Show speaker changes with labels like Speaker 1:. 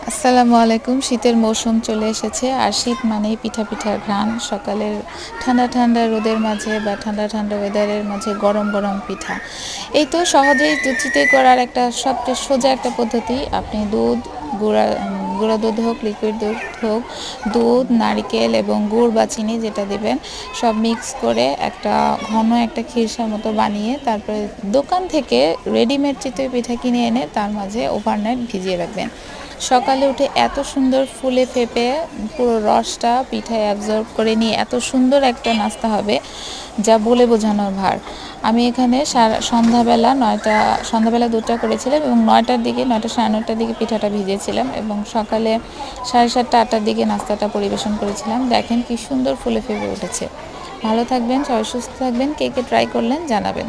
Speaker 1: আসসালামু আলাইকুম। শীতের মৌসুম চলে এসেছে আর শীত মানেই পিঠা পিঠার ঘ্রাণ। সকালের ঠান্ডা ঠান্ডা রোদের মাঝে বা ঠান্ডা ঠান্ডা ওয়েদারের মাঝে গরম গরম পিঠা। এই তো সহজেই দুধ চিতই করার একটা সবচেয়ে সোজা একটা পদ্ধতি। আপনি দুধ, গুঁড়া দুধ হোক, লিকুইড দুধ হোক, দুধ, নারিকেল এবং গুড় বা চিনি যেটা দিবেন সব মিক্স করে একটা ঘন একটা খিরসার মতো বানিয়ে তারপরে দোকান থেকে রেডিমেড চিতই পিঠা কিনে এনে তার মাঝে ওভারনাইট ভিজিয়ে রাখবেন। সকালে উঠে এত সুন্দর ফুলে ফেপে পুরো রসটা পিঠায় অ্যাবজর্ব করে নিয়ে এত সুন্দর একটা নাস্তা হবে যা বলে বোঝানোর ভার। আমি এখানে সন্ধ্যাবেলা দুধটা করেছিলাম এবং 9টার দিকে 9টা সাড়ে 9টার দিকে পিঠাটা ভিজেছিলাম এবং সকালে 7:30 8টার দিকে নাস্তাটা পরিবেশন করেছিলাম। দেখেন কি সুন্দর ফুলে ফেপে উঠেছে। ভালো থাকবেন, সবাই সুস্থ থাকবেন। কে কে ট্রাই করলেন জানাবেন।